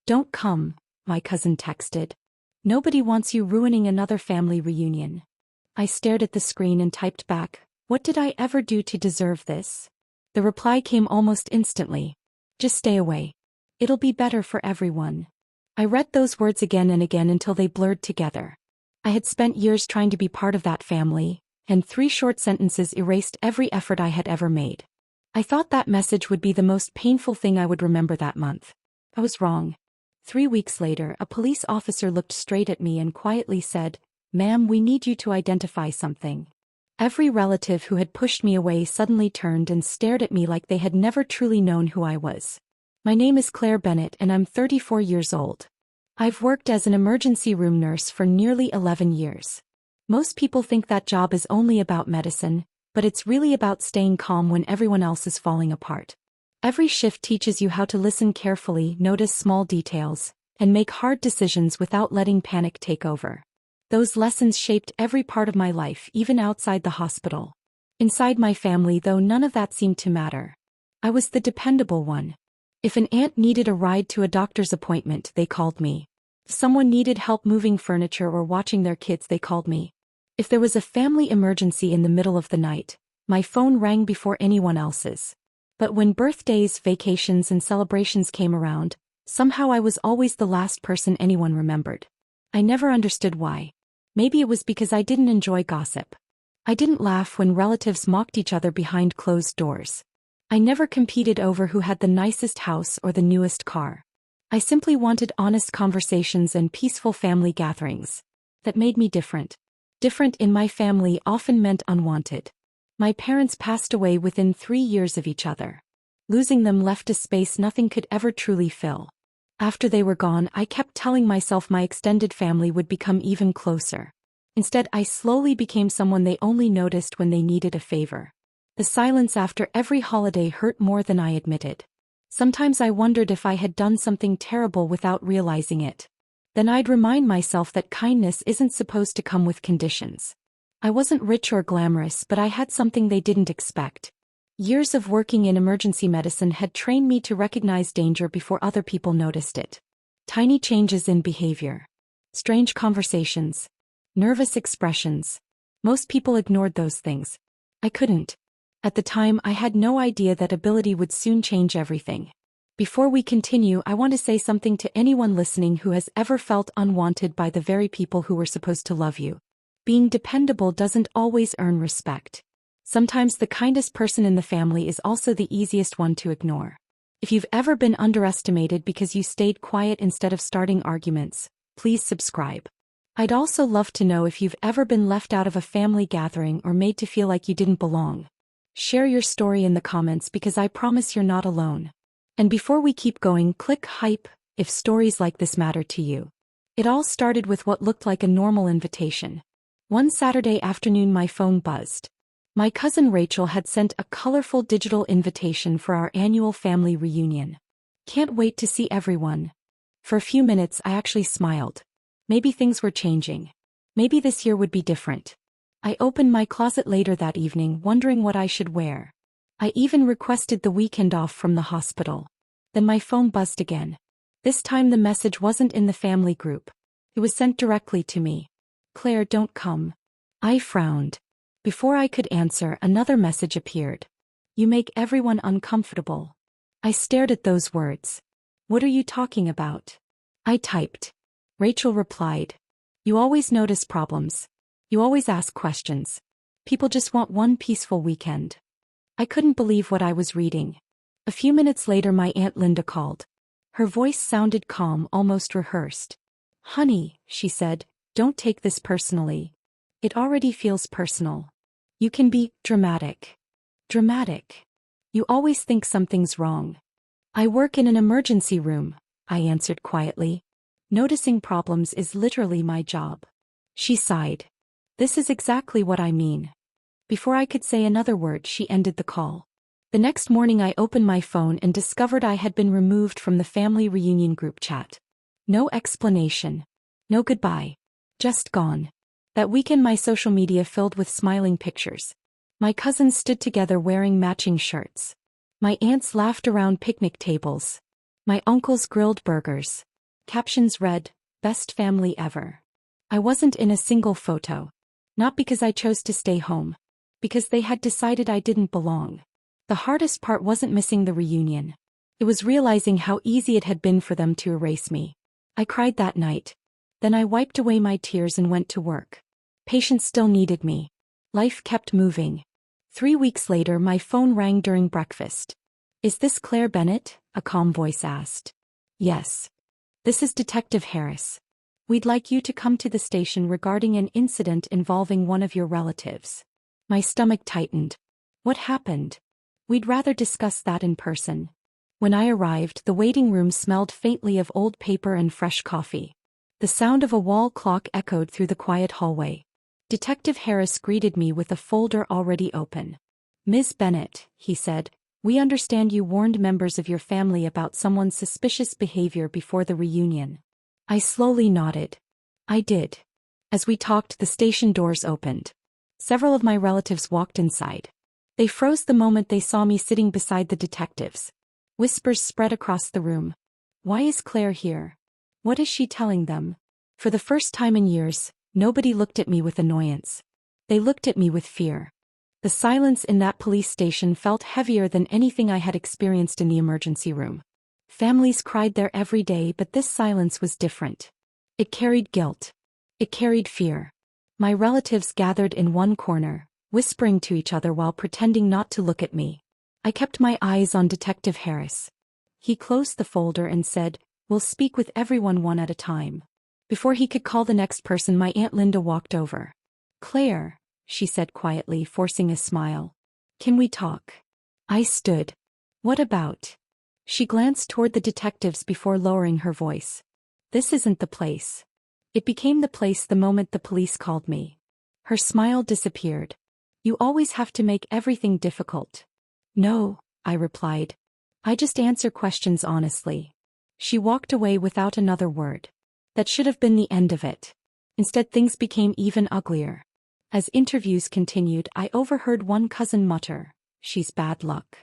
Don't come, my cousin texted. Nobody wants you ruining another family reunion. I stared at the screen and typed back, what did I ever do to deserve this? The reply came almost instantly. Just stay away. It'll be better for everyone. I read those words again and again until they blurred together. I had spent years trying to be part of that family, and 3 short sentences erased every effort I had ever made. I thought that message would be the most painful thing I would remember that month. I was wrong. 3 weeks later, a police officer looked straight at me and quietly said, "Ma'am, we need you to identify something." Every relative who had pushed me away suddenly turned and stared at me like they had never truly known who I was. My name is Claire Bennett and I'm 34 years old. I've worked as an emergency room nurse for nearly 11 years. Most people think that job is only about medicine, but it's really about staying calm when everyone else is falling apart. Every shift teaches you how to listen carefully, notice small details, and make hard decisions without letting panic take over. Those lessons shaped every part of my life, even outside the hospital. Inside my family, though, none of that seemed to matter. I was the dependable one. If an aunt needed a ride to a doctor's appointment, they called me. If someone needed help moving furniture or watching their kids, they called me. If there was a family emergency in the middle of the night, my phone rang before anyone else's. But when birthdays, vacations, and celebrations came around, somehow I was always the last person anyone remembered. I never understood why. Maybe it was because I didn't enjoy gossip. I didn't laugh when relatives mocked each other behind closed doors. I never competed over who had the nicest house or the newest car. I simply wanted honest conversations and peaceful family gatherings. That made me different. Different in my family often meant unwanted. My parents passed away within 3 years of each other. Losing them left a space nothing could ever truly fill. After they were gone, I kept telling myself my extended family would become even closer. Instead, I slowly became someone they only noticed when they needed a favor. The silence after every holiday hurt more than I admitted. Sometimes I wondered if I had done something terrible without realizing it. Then I'd remind myself that kindness isn't supposed to come with conditions. I wasn't rich or glamorous, but I had something they didn't expect. Years of working in emergency medicine had trained me to recognize danger before other people noticed it. Tiny changes in behavior. Strange conversations. Nervous expressions. Most people ignored those things. I couldn't. At the time, I had no idea that ability would soon change everything. Before we continue, I want to say something to anyone listening who has ever felt unwanted by the very people who were supposed to love you. Being dependable doesn't always earn respect. Sometimes the kindest person in the family is also the easiest one to ignore. If you've ever been underestimated because you stayed quiet instead of starting arguments, please subscribe. I'd also love to know if you've ever been left out of a family gathering or made to feel like you didn't belong. Share your story in the comments because I promise you're not alone. And before we keep going, click hype if stories like this matter to you. It all started with what looked like a normal invitation. One Saturday afternoon, my phone buzzed. My cousin Rachel had sent a colorful digital invitation for our annual family reunion. Can't wait to see everyone. For a few minutes, I actually smiled. Maybe things were changing. Maybe this year would be different. I opened my closet later that evening, wondering what I should wear. I even requested the weekend off from the hospital. Then my phone buzzed again. This time the message wasn't in the family group. It was sent directly to me. "Claire, don't come." I frowned. Before I could answer, another message appeared. "You make everyone uncomfortable." I stared at those words. "What are you talking about?" I typed. Rachel replied. "You always notice problems. You always ask questions. People just want one peaceful weekend." I couldn't believe what I was reading. A few minutes later, my Aunt Linda called. Her voice sounded calm, almost rehearsed. "Honey," she said, "don't take this personally. It already feels personal. You can be dramatic. Dramatic. You always think something's wrong." "I work in an emergency room," I answered quietly. "Noticing problems is literally my job." She sighed. "This is exactly what I mean." Before I could say another word, she ended the call. The next morning I opened my phone and discovered I had been removed from the family reunion group chat. No explanation. No goodbye. Just gone. That weekend my social media filled with smiling pictures. My cousins stood together wearing matching shirts. My aunts laughed around picnic tables. My uncles grilled burgers. Captions read, "Best family ever." I wasn't in a single photo. Not because I chose to stay home. Because they had decided I didn't belong. The hardest part wasn't missing the reunion. It was realizing how easy it had been for them to erase me. I cried that night. Then I wiped away my tears and went to work. Patients still needed me. Life kept moving. 3 weeks later, my phone rang during breakfast. "Is this Claire Bennett?" a calm voice asked. "Yes. This is Detective Harris. We'd like you to come to the station regarding an incident involving one of your relatives." My stomach tightened. What happened? "We'd rather discuss that in person." When I arrived, the waiting room smelled faintly of old paper and fresh coffee. The sound of a wall clock echoed through the quiet hallway. Detective Harris greeted me with a folder already open. "Ms. Bennett," he said, "we understand you warned members of your family about someone's suspicious behavior before the reunion." I slowly nodded. I did. As we talked, the station doors opened. Several of my relatives walked inside. They froze the moment they saw me sitting beside the detectives. Whispers spread across the room. "Why is Claire here? What is she telling them?" For the first time in years, nobody looked at me with annoyance. They looked at me with fear. The silence in that police station felt heavier than anything I had experienced in the emergency room. Families cried there every day, but this silence was different. It carried guilt. It carried fear. My relatives gathered in one corner, whispering to each other while pretending not to look at me. I kept my eyes on Detective Harris. He closed the folder and said, "We'll speak with everyone one at a time." Before he could call the next person, my Aunt Linda walked over. "Claire," she said quietly, forcing a smile. "Can we talk?" I stood. "What about?" She glanced toward the detectives before lowering her voice. "This isn't the place." It became the place the moment the police called me. Her smile disappeared. "You always have to make everything difficult." "No," I replied. "I just answer questions honestly." She walked away without another word. That should have been the end of it. Instead, things became even uglier. As interviews continued, I overheard one cousin mutter, "She's bad luck."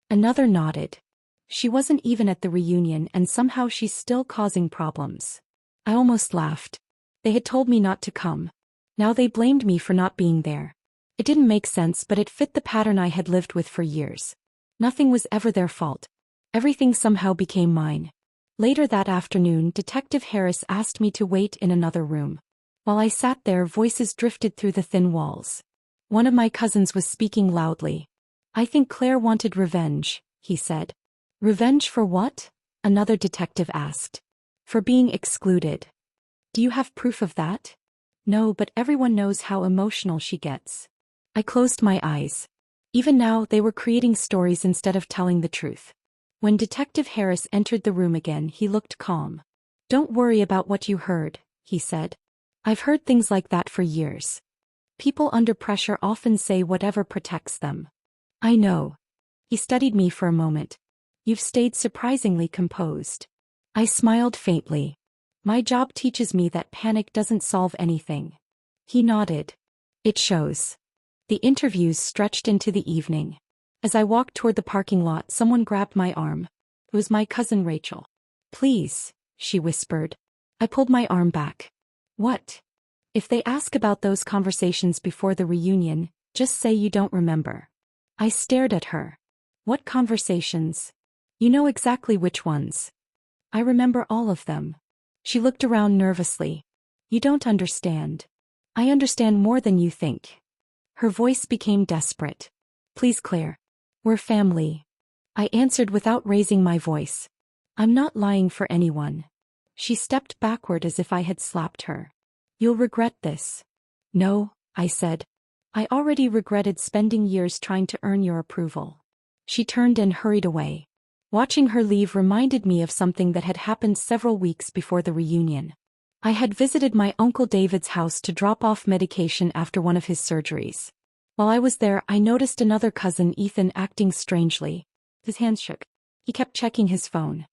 Another nodded. "She wasn't even at the reunion and somehow she's still causing problems." I almost laughed. They had told me not to come. Now they blamed me for not being there. It didn't make sense, but it fit the pattern I had lived with for years. Nothing was ever their fault. Everything somehow became mine. Later that afternoon, Detective Harris asked me to wait in another room. While I sat there, voices drifted through the thin walls. One of my cousins was speaking loudly. "I think Claire wanted revenge," he said. "Revenge for what?" another detective asked. "For being excluded." "Do you have proof of that?" "No, but everyone knows how emotional she gets." I closed my eyes. Even now, they were creating stories instead of telling the truth. When Detective Harris entered the room again, he looked calm. "Don't worry about what you heard," he said. "I've heard things like that for years. People under pressure often say whatever protects them." "I know." He studied me for a moment. "You've stayed surprisingly composed." I smiled faintly. "My job teaches me that panic doesn't solve anything." He nodded. "It shows." The interviews stretched into the evening. As I walked toward the parking lot, someone grabbed my arm. It was my cousin Rachel. "Please," she whispered. I pulled my arm back. "What?" "If they ask about those conversations before the reunion, just say you don't remember." I stared at her. "What conversations?" "You know exactly which ones." "I remember all of them." She looked around nervously. "You don't understand." "I understand more than you think." Her voice became desperate. "Please, Claire. We're family." I answered without raising my voice. "I'm not lying for anyone." She stepped backward as if I had slapped her. "You'll regret this." "No," I said. "I already regretted spending years trying to earn your approval." She turned and hurried away. Watching her leave reminded me of something that had happened several weeks before the reunion. I had visited my Uncle David's house to drop off medication after one of his surgeries. While I was there, I noticed another cousin, Ethan, acting strangely. His hands shook. He kept checking his phone.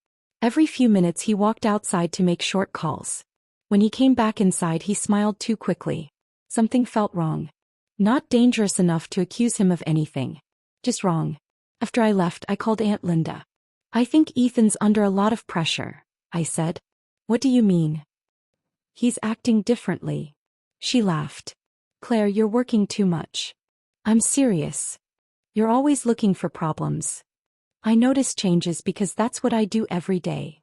Every few minutes he walked outside to make short calls. When he came back inside, he smiled too quickly. Something felt wrong. Not dangerous enough to accuse him of anything. Just wrong. After I left, I called Aunt Linda. "I think Ethan's under a lot of pressure," I said. What do you mean? He's acting differently. She laughed. Claire, you're working too much. I'm serious. You're always looking for problems. I notice changes because that's what I do every day.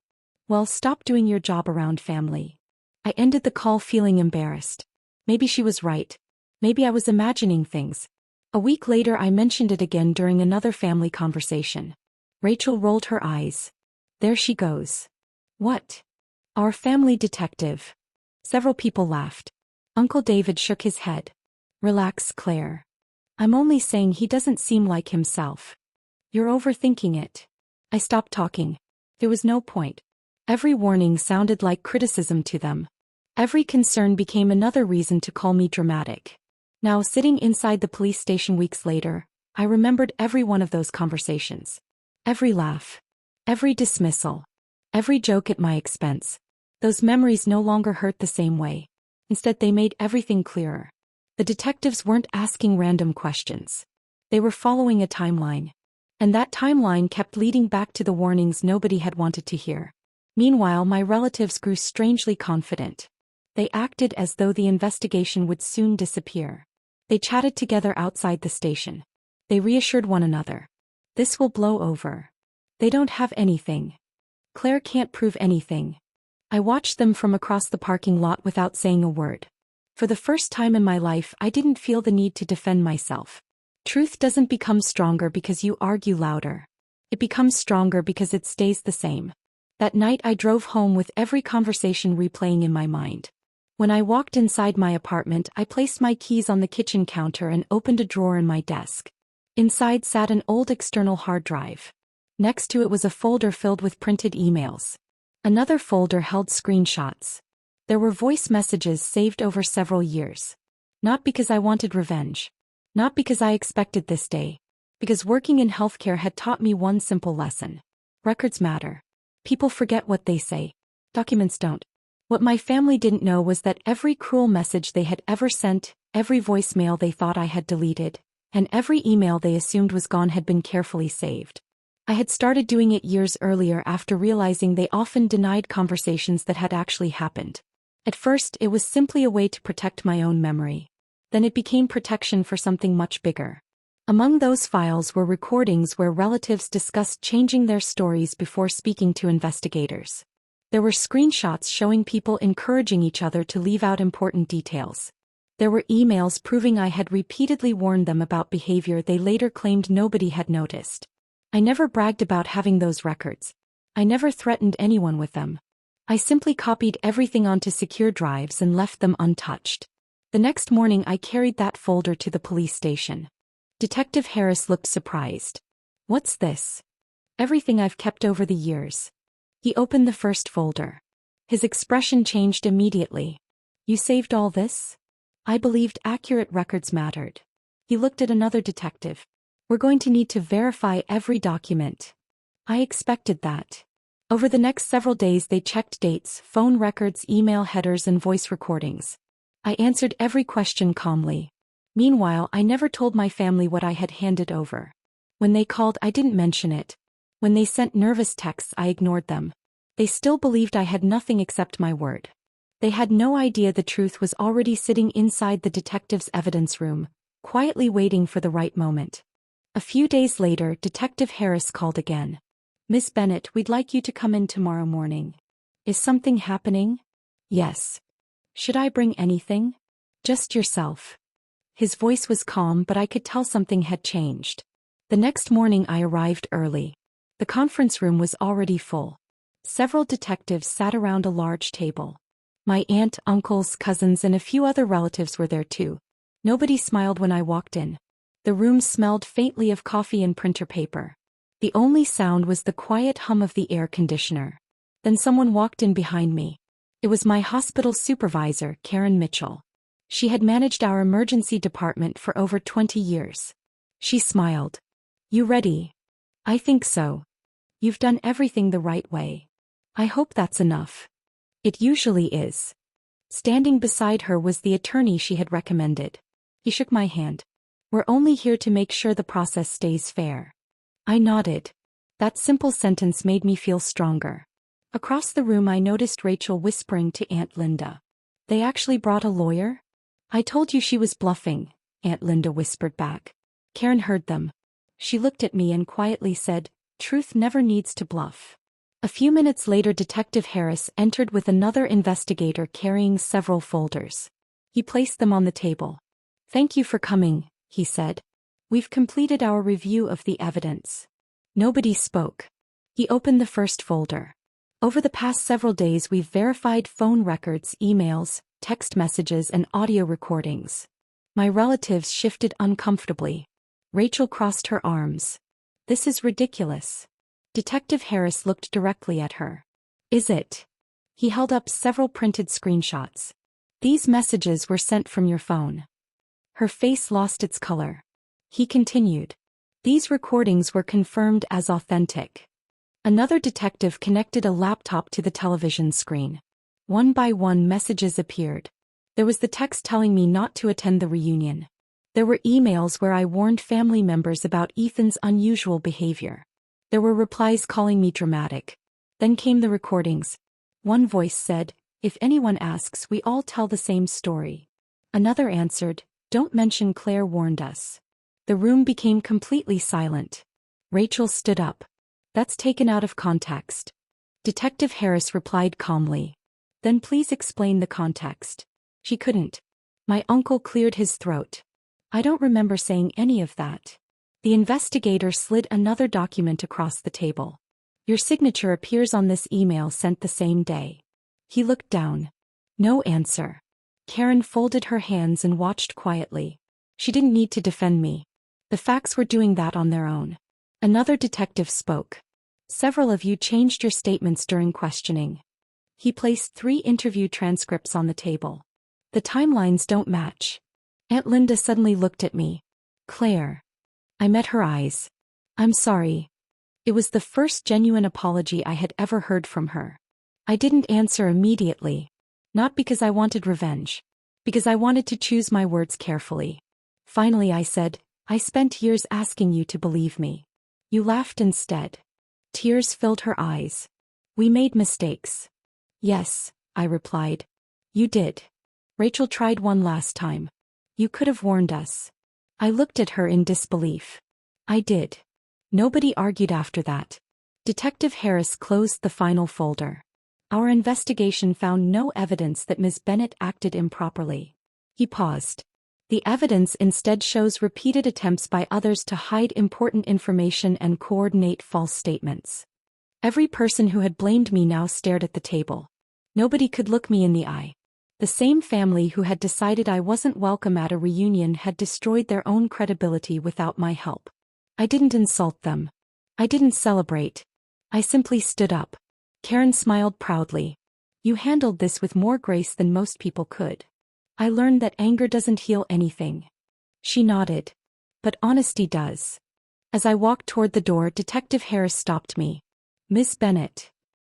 Well, stop doing your job around family. I ended the call feeling embarrassed. Maybe she was right. Maybe I was imagining things. A week later I mentioned it again during another family conversation. Rachel rolled her eyes. There she goes. What? Our family detective. Several people laughed. Uncle David shook his head. Relax, Claire. I'm only saying he doesn't seem like himself. You're overthinking it. I stopped talking. There was no point. Every warning sounded like criticism to them. Every concern became another reason to call me dramatic. Now, sitting inside the police station weeks later, I remembered every one of those conversations. Every laugh. Every dismissal. Every joke at my expense. Those memories no longer hurt the same way. Instead, they made everything clearer. The detectives weren't asking random questions. They were following a timeline. And that timeline kept leading back to the warnings nobody had wanted to hear. Meanwhile, my relatives grew strangely confident. They acted as though the investigation would soon disappear. They chatted together outside the station. They reassured one another. This will blow over. They don't have anything. Claire can't prove anything. I watched them from across the parking lot without saying a word. For the first time in my life, I didn't feel the need to defend myself. Truth doesn't become stronger because you argue louder. It becomes stronger because it stays the same. That night I drove home with every conversation replaying in my mind. When I walked inside my apartment, I placed my keys on the kitchen counter and opened a drawer in my desk. Inside sat an old external hard drive. Next to it was a folder filled with printed emails. Another folder held screenshots. There were voice messages saved over several years. Not because I wanted revenge. Not because I expected this day. Because working in healthcare had taught me one simple lesson. Records matter. People forget what they say. Documents don't. What my family didn't know was that every cruel message they had ever sent, every voicemail they thought I had deleted, and every email they assumed was gone had been carefully saved. I had started doing it years earlier after realizing they often denied conversations that had actually happened. At first, it was simply a way to protect my own memory. Then it became protection for something much bigger. Among those files were recordings where relatives discussed changing their stories before speaking to investigators. There were screenshots showing people encouraging each other to leave out important details. There were emails proving I had repeatedly warned them about behavior they later claimed nobody had noticed. I never bragged about having those records. I never threatened anyone with them. I simply copied everything onto secure drives and left them untouched. The next morning I carried that folder to the police station. Detective Harris looked surprised. What's this? Everything I've kept over the years. He opened the first folder. His expression changed immediately. You saved all this? I believed accurate records mattered. He looked at another detective. We're going to need to verify every document. I expected that. Over the next several days they checked dates, phone records, email headers and voice recordings. I answered every question calmly. Meanwhile, I never told my family what I had handed over. When they called, I didn't mention it. When they sent nervous texts, I ignored them. They still believed I had nothing except my word. They had no idea the truth was already sitting inside the detective's evidence room, quietly waiting for the right moment. A few days later, Detective Harris called again. Miss Bennett, we'd like you to come in tomorrow morning. Is something happening? Yes. Should I bring anything? Just yourself. His voice was calm, but I could tell something had changed. The next morning I arrived early. The conference room was already full. Several detectives sat around a large table. My aunt, uncles, cousins, and a few other relatives were there too. Nobody smiled when I walked in. The room smelled faintly of coffee and printer paper. The only sound was the quiet hum of the air conditioner. Then someone walked in behind me. It was my hospital supervisor, Karen Mitchell. She had managed our emergency department for over 20 years. She smiled. You ready? I think so. You've done everything the right way. I hope that's enough. It usually is. Standing beside her was the attorney she had recommended. He shook my hand. We're only here to make sure the process stays fair. I nodded. That simple sentence made me feel stronger. Across the room I noticed Rachel whispering to Aunt Linda. They actually brought a lawyer? I told you she was bluffing, Aunt Linda whispered back. Karen heard them. She looked at me and quietly said, truth never needs to bluff. A few minutes later Detective Harris entered with another investigator carrying several folders. He placed them on the table. Thank you for coming, he said. We've completed our review of the evidence. Nobody spoke. He opened the first folder. Over the past several days we've verified phone records, emails, text messages and audio recordings. My relatives shifted uncomfortably. Rachel crossed her arms. This is ridiculous. Detective Harris looked directly at her. Is it? He held up several printed screenshots. These messages were sent from your phone. Her face lost its color. He continued. These recordings were confirmed as authentic. Another detective connected a laptop to the television screen. One by one messages appeared. There was the text telling me not to attend the reunion. There were emails where I warned family members about Ethan's unusual behavior. There were replies calling me dramatic. Then came the recordings. One voice said, if anyone asks, we all tell the same story. Another answered, don't mention Claire warned us. The room became completely silent. Rachel stood up. That's taken out of context. Detective Harris replied calmly. Then please explain the context. She couldn't. My uncle cleared his throat. I don't remember saying any of that. The investigator slid another document across the table. Your signature appears on this email sent the same day. He looked down. No answer. Karen folded her hands and watched quietly. She didn't need to defend me. The facts were doing that on their own. Another detective spoke. Several of you changed your statements during questioning. He placed 3 interview transcripts on the table. The timelines don't match. Aunt Linda suddenly looked at me. Claire. I met her eyes. I'm sorry. It was the first genuine apology I had ever heard from her. I didn't answer immediately. Not because I wanted revenge. Because I wanted to choose my words carefully. Finally I said, I spent years asking you to believe me. You laughed instead. Tears filled her eyes. We made mistakes. Yes, I replied. You did. Rachel tried one last time. You could have warned us. I looked at her in disbelief. I did. Nobody argued after that. Detective Harris closed the final folder. Our investigation found no evidence that Ms. Bennett acted improperly. He paused. The evidence instead shows repeated attempts by others to hide important information and coordinate false statements. Every person who had blamed me now stared at the table. Nobody could look me in the eye. The same family who had decided I wasn't welcome at a reunion had destroyed their own credibility without my help. I didn't insult them. I didn't celebrate. I simply stood up. Karen smiled proudly. You handled this with more grace than most people could. I learned that anger doesn't heal anything. She nodded. But honesty does. As I walked toward the door, Detective Harris stopped me. Miss Bennett.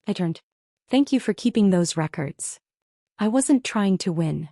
I turned. Thank you for keeping those records. I wasn't trying to win.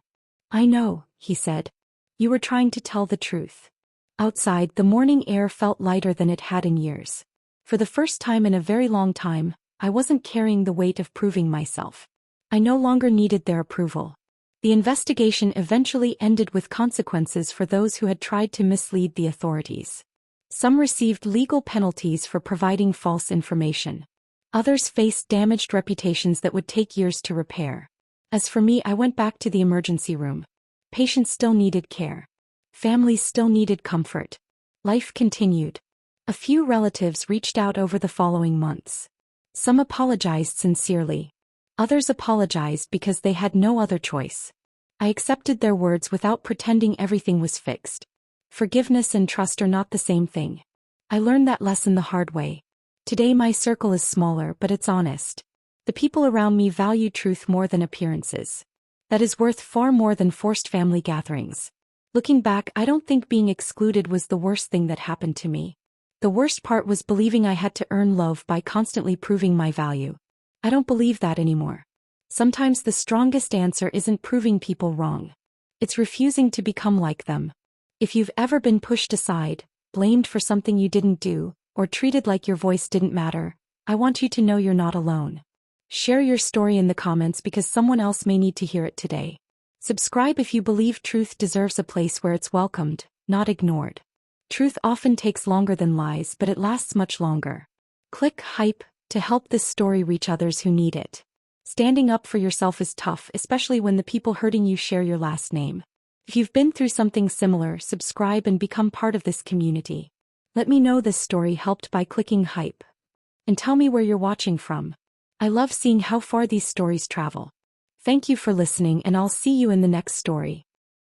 I know, he said. You were trying to tell the truth. Outside, the morning air felt lighter than it had in years. For the first time in a very long time, I wasn't carrying the weight of proving myself. I no longer needed their approval. The investigation eventually ended with consequences for those who had tried to mislead the authorities. Some received legal penalties for providing false information. Others faced damaged reputations that would take years to repair. As for me, I went back to the emergency room. Patients still needed care. Families still needed comfort. Life continued. A few relatives reached out over the following months. Some apologized sincerely. Others apologized because they had no other choice. I accepted their words without pretending everything was fixed. Forgiveness and trust are not the same thing. I learned that lesson the hard way. Today my circle is smaller, but it's honest. The people around me value truth more than appearances. That is worth far more than forced family gatherings. Looking back, I don't think being excluded was the worst thing that happened to me. The worst part was believing I had to earn love by constantly proving my value. I don't believe that anymore. Sometimes the strongest answer isn't proving people wrong. It's refusing to become like them. If you've ever been pushed aside, blamed for something you didn't do, or treated like your voice didn't matter, I want you to know you're not alone. Share your story in the comments because someone else may need to hear it today. Subscribe if you believe truth deserves a place where it's welcomed, not ignored. Truth often takes longer than lies, but it lasts much longer. Click hype to help this story reach others who need it. Standing up for yourself is tough, especially when the people hurting you share your last name. If you've been through something similar, subscribe and become part of this community. Let me know this story helped by clicking hype. And tell me where you're watching from. I love seeing how far these stories travel. Thank you for listening, and I'll see you in the next story.